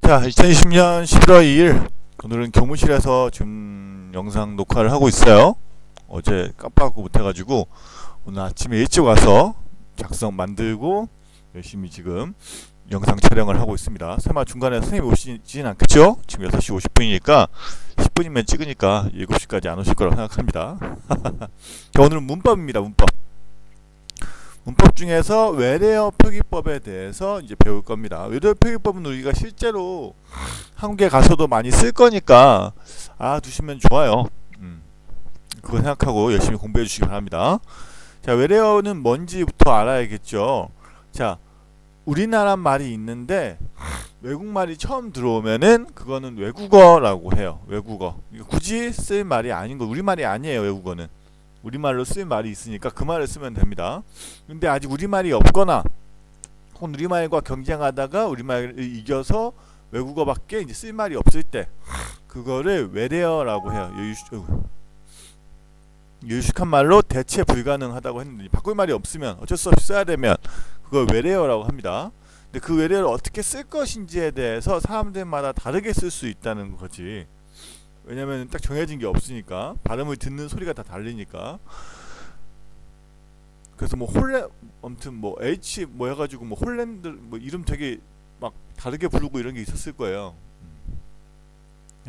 자, 2020년 11월 2일 오늘은 교무실에서 지금 영상 녹화를 하고 있어요. 어제 깜빡하고 못해가지고 오늘 아침에 일찍 와서 작성 만들고 열심히 지금 영상 촬영을 하고 있습니다. 설마 중간에 선생님이 오시진 않겠죠? 지금 6시 50분이니까 10분이면 찍으니까 7시까지 안 오실 거라고 생각합니다. 자, 오늘은 문법입니다. 문법 중에서 외래어 표기법에 대해서 이제 배울 겁니다. 외래어 표기법은 우리가 실제로 한국에 가서도 많이 쓸 거니까 알아두시면 좋아요. 그거 생각하고 열심히 공부해 주시기 바랍니다. 자, 외래어는 뭔지부터 알아야겠죠. 자, 우리나라 말이 있는데 외국말이 처음 들어오면은 그거는 외국어라고 해요. 외국어. 굳이 쓸 말이 아닌 거, 우리말이 아니에요. 외국어는. 우리말로 쓰인 말이 있으니까 그 말을 쓰면 됩니다. 근데 아직 우리말이 없거나 혹은 우리말과 경쟁하다가 우리말을 이겨서 외국어밖에 이제 쓸 말이 없을 때 그거를 외래어라고 해요. 유식한 말로 대체 불가능하다고 했는데 바꿀 말이 없으면 어쩔 수 없이 써야 되면 그걸 외래어라고 합니다. 근데 그 외래어를 어떻게 쓸 것인지에 대해서 사람들마다 다르게 쓸 수 있다는 거지. 왜냐면 딱 정해진 게 없으니까 발음을 듣는 소리가 다 달리니까. 그래서 뭐 아무튼 뭐 H 뭐 해가지고 뭐 홀랜드 뭐 이름 되게 막 다르게 부르고 이런 게 있었을 거예요.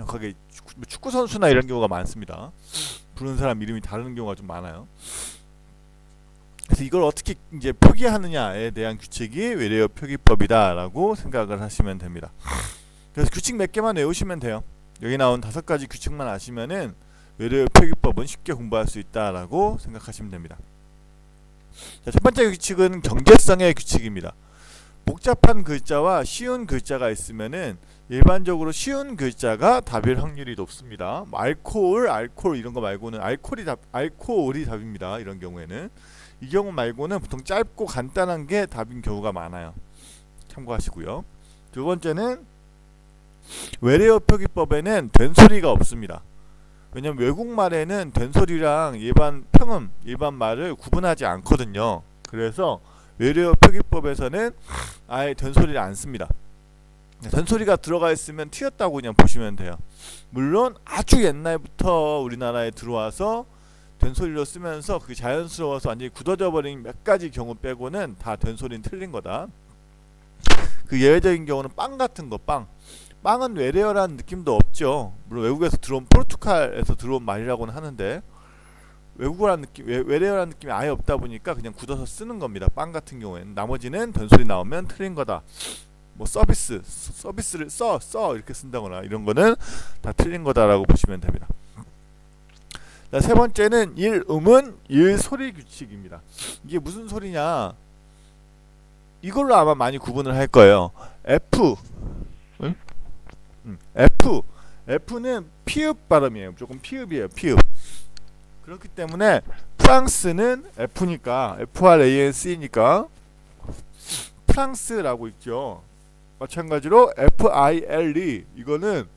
거기 축구 선수나 이런 경우가 많습니다. 부르는 사람 이름이 다른 경우가 좀 많아요. 그래서 이걸 어떻게 이제 표기하느냐에 대한 규칙이 외래어 표기법이다라고 생각을 하시면 됩니다. 그래서 규칙 몇 개만 외우시면 돼요. 여기 나온 5가지 규칙만 아시면은 외래어 표기법은 쉽게 공부할 수 있다라고 생각하시면 됩니다. 자, 첫 번째 규칙은 경계성의 규칙입니다. 복잡한 글자와 쉬운 글자가 있으면은 일반적으로 쉬운 글자가 답일 확률이 높습니다. 뭐 알코올 이런 거 말고는 알코올이 답입니다. 이런 경우에는 이 경우 말고는 보통 짧고 간단한 게 답인 경우가 많아요. 참고하시고요. 두 번째는 외래어 표기법에는 된소리가 없습니다. 왜냐면 외국말에는 된소리랑 일반 평음, 일반 말을 구분하지 않거든요. 그래서 외래어 표기법에서는 아예 된소리를 안 씁니다. 된소리가 들어가 있으면 튀었다고 그냥 보시면 돼요. 물론 아주 옛날부터 우리나라에 들어와서 된소리로 쓰면서 그게 자연스러워서 완전히 굳어져 버린 몇 가지 경우 빼고는 다 된소리는 틀린 거다. 그 예외적인 경우는 빵 같은 거, 빵은 외래어라는 느낌도 없죠. 물론 외국에서 들어온 포르투갈에서 들어온 말이라고는 하는데 외국어라는 느낌, 외래어라는 느낌이 아예 없다 보니까 그냥 굳어서 쓰는 겁니다. 빵 같은 경우에는 나머지는 된소리 나오면 틀린 거다. 뭐 서비스를 써 이렇게 쓴다거나 이런 거는 다 틀린 거다라고 보시면 됩니다. 자, 세 번째는 일음은 일소리 규칙입니다. 이게 무슨 소리냐? 이걸로 아마 많이 구분을 할 거예요. F는 피읍 발음이에요. 무조건 피읍이에요. 피읍. 그렇기 때문에 프랑스는 F니까 FRANC니까 프랑스라고 있죠. 마찬가지로 FILE 이거는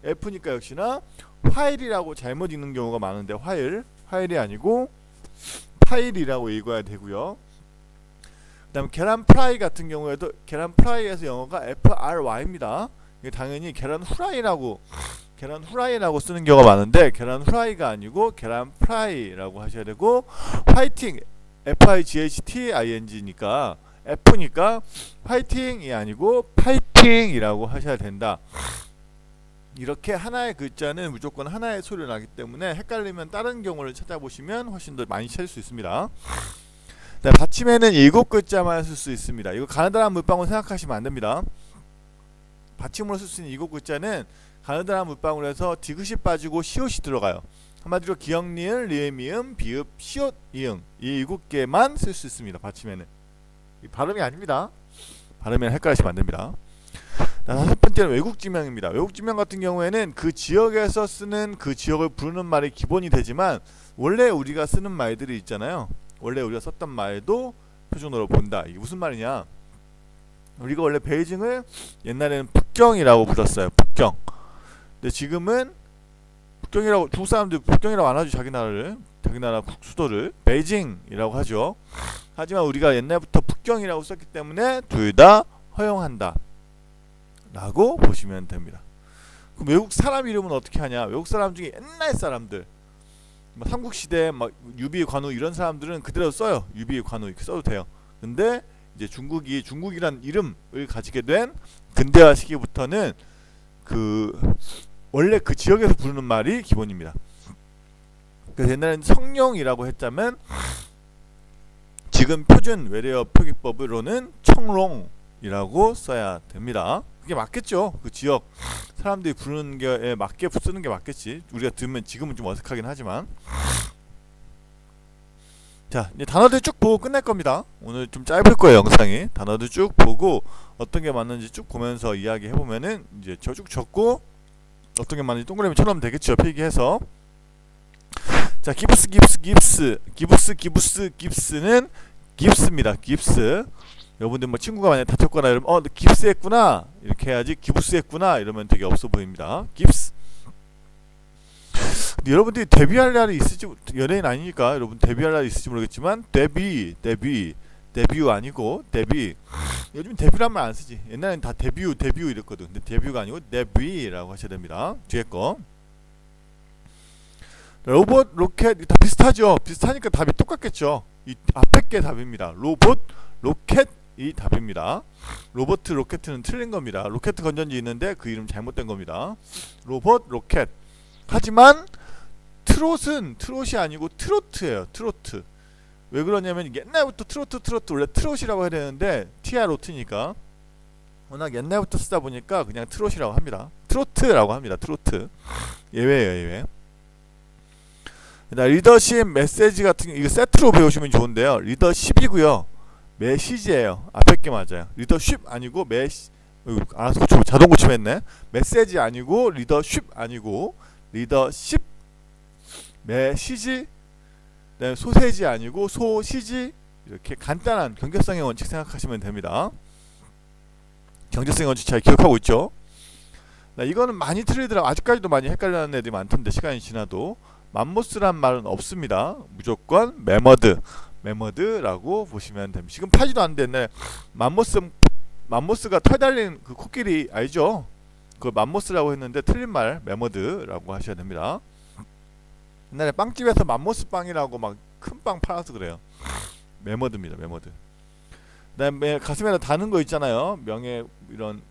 F니까 역시나 화일이라고 잘못 읽는 경우가 많은데 화일이 아니고 파일이라고 읽어야 되고요. 그 다음에 계란 프라이 같은 경우에도 계란 프라이에서 영어가 FRY입니다. 이게 당연히 계란 후라이라고 쓰는 경우가 많은데 계란 후라이가 아니고 계란 프라이라고 하셔야 되고 화이팅 FIGHTING니까 F니까 화이팅이 아니고 파이팅이라고 하셔야 된다. 이렇게 하나의 글자는 무조건 하나의 소리가 나기 때문에 헷갈리면 다른 경우를 찾아보시면 훨씬 더 많이 찾을 수 있습니다. 네, 받침에는 7글자만 쓸 수 있습니다. 이거 가느다란 물방울 생각하시면 안 됩니다. 받침으로 쓸 수 있는 7글자는 가느다란 물방울에서 디귿이 빠지고 시옷이 들어가요. 한마디로 기역, 니은, 리을, 미음, 비읍, 시옷, 이응 이 7개만 쓸 수 있습니다. 받침에는 발음이 아닙니다. 발음이랑 헷갈리시면 안 됩니다. 다섯 번째는 외국 지명입니다. 외국 지명 같은 경우에는 그 지역에서 쓰는 그 지역을 부르는 말이 기본이 되지만 원래 우리가 쓰는 말들이 있잖아요. 원래 우리가 썼던 말도 표준어로 본다. 이게 무슨 말이냐? 우리가 원래 베이징을 옛날에는 북경이라고 불렀어요. 북경. 근데 지금은 북경이라고 중국 사람들 북경이라고 안 하죠. 자기 나라 수도를 베이징이라고 하죠. 하지만 우리가 옛날부터 북경이라고 썼기 때문에 둘 다 허용한다. 라고 보시면 됩니다. 그럼 외국 사람 이름은 어떻게 하냐? 외국 사람 중에 옛날 사람들, 삼국시대 막 유비, 관우 이런 사람들은 그대로 써요. 유비, 관우 이렇게 써도 돼요. 근데 이제 중국이란 이름을 가지게 된 근대화 시기부터는 그 원래 그 지역에서 부르는 말이 기본입니다. 그래서 옛날에는 성룡이라고 했자면 지금 표준 외래어 표기법으로는 청롱이라고 써야 됩니다. 그게 맞겠죠. 그 지역 사람들이 부르는 게 맞게 쓰는 게 맞겠지. 우리가 들으면 지금은 좀 어색하긴 하지만. 자, 이제 단어들 쭉 보고 끝낼 겁니다. 오늘 좀 짧을 거예요, 영상이. 단어들 쭉 보고 어떤 게 맞는지 쭉 보면서 이야기해 보면은 이제 저 쭉 적고 어떤 게 맞는지 동그라미 쳐놓으면 되겠죠. 필기해서. 자, 깁스는 깁스입니다. 깁스. 여러분들 뭐 친구가 만약에 다쳤거나 이러면 너 깁스 했구나 이렇게 해야지 기부스 했구나 이러면 되게 없어 보입니다. 깁스. 근데 여러분들이 데뷔할 날이 있을지, 연예인 아니니까 여러분 데뷔할 날이 있을지 모르겠지만 데뷔 아니고 데뷔. 요즘 데뷔란 말 안 쓰지. 옛날엔 다 데뷔 이랬거든. 근데 데뷔가 아니고 데뷔라고 하셔야 됩니다. 뒤에 거. 로봇, 로켓 다 비슷하죠. 비슷하니까 답이 똑같겠죠. 이 앞에 게 답입니다. 로봇, 로켓 이 답입니다. 로봇, 로켓은 틀린 겁니다. 로켓 건전지 있는데 그 이름 잘못된 겁니다. 로봇, 로켓. 하지만 트롯이 아니고 트로트예요. 트로트. 왜 그러냐면 옛날부터 트로트 원래 트롯이라고 해야 되는데 TROT니까 워낙 옛날부터 쓰다 보니까 그냥 트롯이라고 합니다. 트로트라고 합니다. 트로트. 예외예요, 예외. 리더십, 메시지 같은 이거 세트로 배우시면 좋은데요. 리더십이고요. 메시지예요. 앞에 게 맞아요. 리더십 아니고 알아서 자동 고침했네. 메시지 아니고 리더십 아니고 리더십. 메시지. 네, 소세지 아니고 소시지. 이렇게 간단한 경제성의 원칙 생각하시면 됩니다. 경제성의 원칙 잘 기억하고 있죠? 네, 이거는 많이 틀리더라고. 아직까지도 많이 헷갈리는 애들이 많던데 시간이 지나도. 맘모스란 말은 없습니다. 무조건 메머드라고 보시면 됩니다. 지금 파지도 않는데 옛날에 맘모스가 털 달린 그 코끼리 알죠? 그 맘모스라고 했는데 틀린 말 메머드라고 하셔야 됩니다. 옛날에 빵집에서 맘모스 빵이라고 막 큰 빵 팔아서 그래요. 메머드입니다. 메머드. 그다음에 가슴에다 다는 거 있잖아요. 명예 이런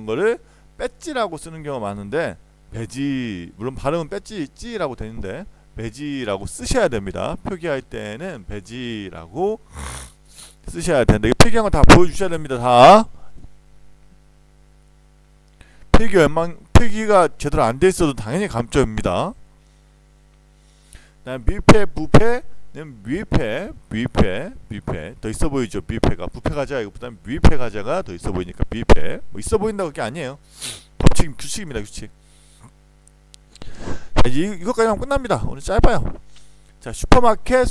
거를 배지라고 쓰는 경우가 많은데 배지, 물론 발음은 배지라고 되는데 배지라고 쓰셔야 됩니다. 표기할 때는 배지라고 쓰셔야 되는데 필기한 거 다 보여주셔야 됩니다. 다 필기가 제대로 안 돼 있어도 당연히 감점입니다. 밀폐, 부패는 밀폐 더 있어 보이죠. 밀폐가 부패 과자 이것보다는 밀폐 과자가 더 있어 보이니까 밀폐. 뭐 있어 보인다고 그게 아니에요. 법칙, 규칙입니다. 규칙. 이것까지 하면 끝납니다. 오늘 짧아요. 자, 슈퍼마켓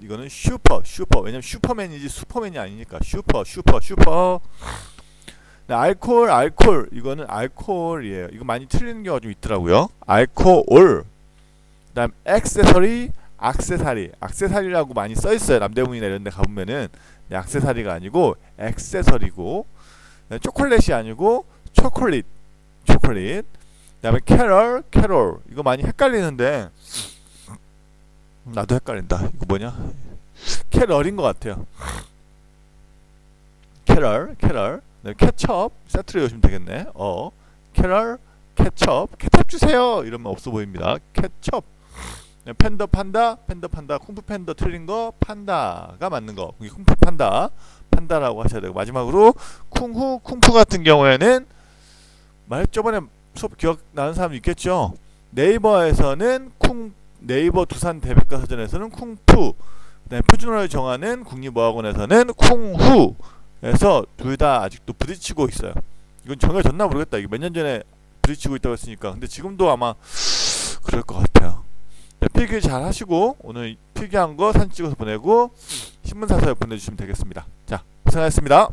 이거는 슈퍼. 왜냐면 슈퍼맨이지 슈퍼맨이 아니니까 슈퍼. 네, 알코올 이거는 알코올이에요. 이거 많이 틀리는 경우가 좀 있더라고요. 알코올. 그다음 액세서리라고 많이 써 있어요. 남대문이나 이런 데 가보면은 네, 액세서리가 아니고 액세서리고. 네, 초콜릿이 아니고 초콜릿. 그다음에 캐럴 이거 많이 헷갈리는데 나도 헷갈린다. 이거 뭐냐? 캐럴인 것 같아요. 캐럴. 네, 케첩 세트로 여시면 되겠네. 캐럴 케첩 주세요. 이러면 없어 보입니다. 케첩. 네, 판다 쿵푸 팬더 틀린 거 판다가 맞는 거. 쿵푸 판다라고 하셔야 되고 마지막으로 쿵푸 같은 경우에는 저번에 수업 기억나는 사람 있겠죠? 네이버에서는 네이버 두산 대백과사전에서는 쿵푸, 그다음에 표준어를 정하는 국립어학원에서는 쿵후에서 둘 다 아직도 부딪히고 있어요. 이건 정해졌나 모르겠다. 이게 몇 년 전에 부딪히고 있다고 했으니까. 근데 지금도 아마 그럴 것 같아요. 네, 필기 잘 하시고 오늘 필기한 거 사진 찍어서 보내고 신문 사서 보내주시면 되겠습니다. 자, 고생하셨습니다.